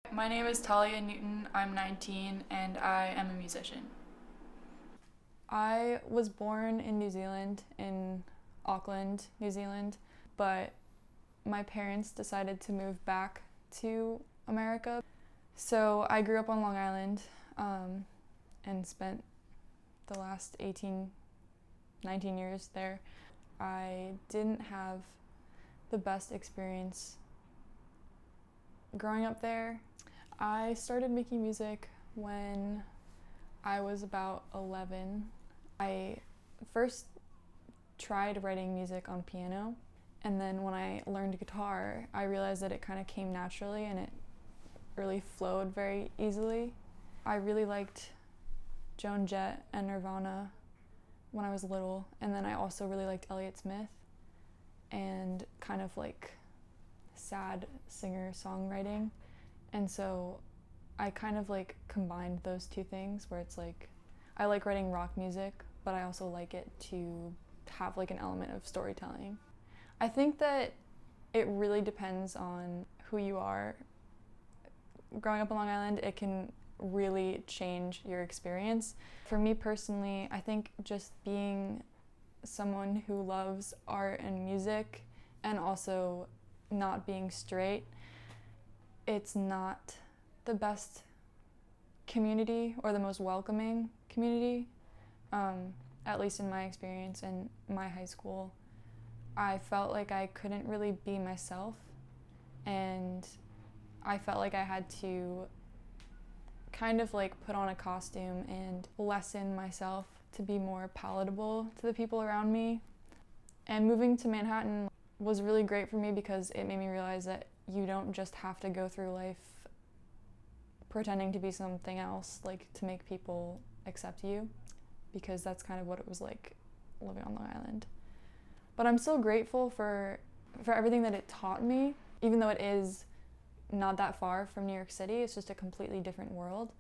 My name is Talia Newton. I'm 19 and I am a musician. I was born in New Zealand, in Auckland, New Zealand, but my parents decided to move back to America. So I grew up on Long Island and spent the last 18, 19 years there. I didn't have the best experience growing up there. I started making music when I was about 11. I first tried writing music on piano, and then when I learned guitar, I realized that it kind of came naturally and it really flowed very easily. I really liked Joan Jett and Nirvana when I was little, and then I also really liked Elliott Smith and kind of like sad singer-songwriting. And so I kind of like combined those two things where it's like I like writing rock music, but I also like it to have like an element of storytelling. I think that it really depends on who you are. Growing up on Long Island, it can really change your experience. For me personally, I think just being someone who loves art and music and also not being straight, it's not the best community or the most welcoming community, at least in my experience in my high school. I felt like I couldn't really be myself, and I felt like I had to kind of like put on a costume and lessen myself to be more palatable to the people around me. And moving to Manhattan was really great for me because it made me realize that you don't just have to go through life pretending to be something else, like to make people accept you, because that's kind of what it was like living on Long Island. But I'm still grateful for everything that it taught me, even though it is not that far from New York City. It's just a completely different world.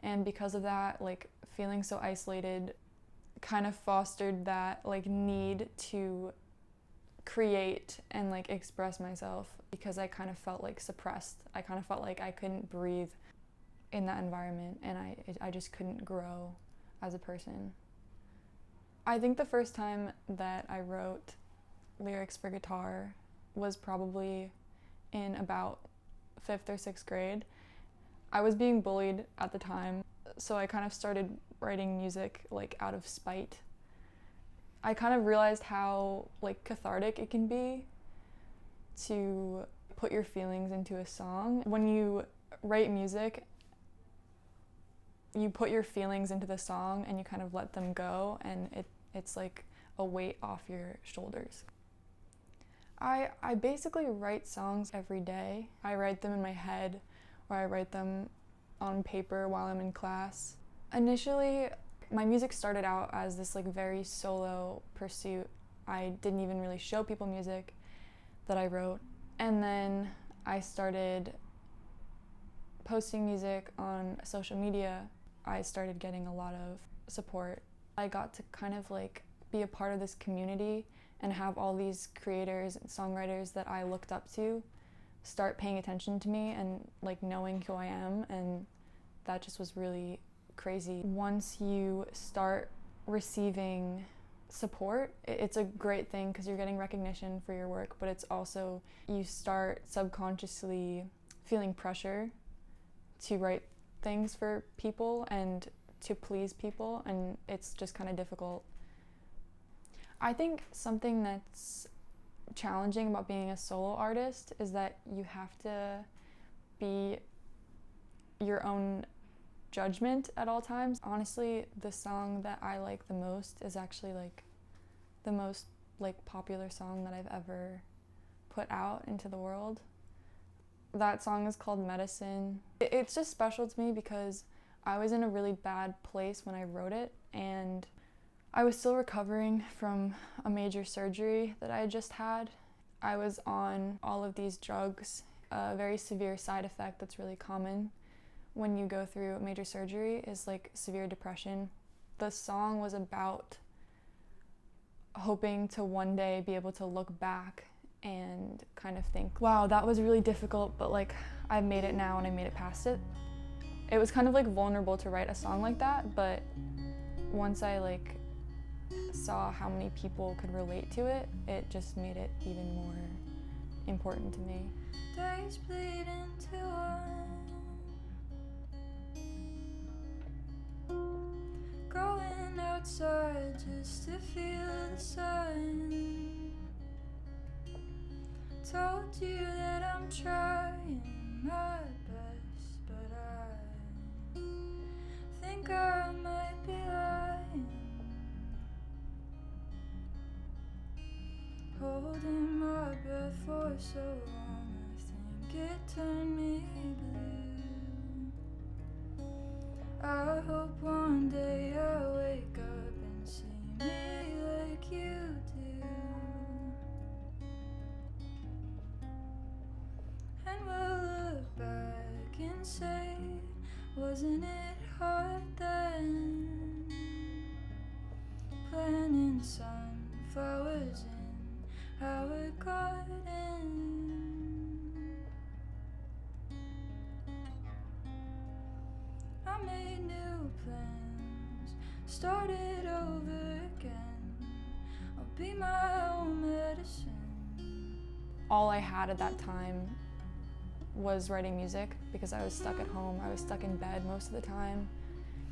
And because of that, like feeling so isolated kind of fostered that like need to create and like express myself, because I kind of felt like suppressed. I kind of felt like I couldn't breathe in that environment, and I just couldn't grow as a person. I think the first time that I wrote lyrics for guitar was probably in about 5th or 6th grade. I was being bullied at the time, so I kind of started writing music like out of spite. I kind of realized how like cathartic it can be to put your feelings into a song. When you write music, you put your feelings into the song and you kind of let them go, and it's like a weight off your shoulders. I basically write songs every day. I write them in my head, or I write them on paper while I'm in class. Initially, my music started out as this like very solo pursuit. I didn't even really show people music that I wrote. And then I started posting music on social media. I started getting a lot of support. I got to kind of like be a part of this community and have all these creators and songwriters that I looked up to start paying attention to me and like knowing who I am, and that just was really crazy. Once you start receiving support, it's a great thing because you're getting recognition for your work, but it's also you start subconsciously feeling pressure to write things for people and to please people, and it's just kind of difficult. I think something that's challenging about being a solo artist is that you have to be your own judgment at all times. Honestly, the song that I like the most is actually like the most like popular song that I've ever put out into the world. That song is called Medicine. It's just special to me because I was in a really bad place when I wrote it, and I was still recovering from a major surgery that I had just had. I was on all of these drugs. A very severe side effect that's really common when you go through a major surgery is like severe depression. The song was about hoping to one day be able to look back and kind of think, wow, that was really difficult, but like I've made it now and I made it past it. It was kind of like vulnerable to write a song like that, but once I like saw how many people could relate to it, it just made it even more important to me. Days bleed into one, going outside just to feel the sun. Told you that I'm trying my best, but I think I might be lying. Holding my breath for so long, I think it turned me blue. I hope one day I wake up and see me like you do. And we'll look back and say, wasn't it hard then? Planting sunflowers in our garden. I made new plans, started over again. I'll be my own medicine. All I had at that time was writing music because I was stuck at home. I was stuck in bed most of the time,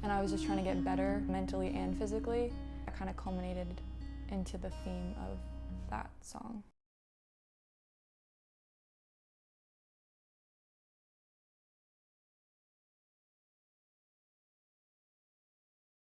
and I was just trying to get better mentally and physically. That kind of culminated into the theme of that song.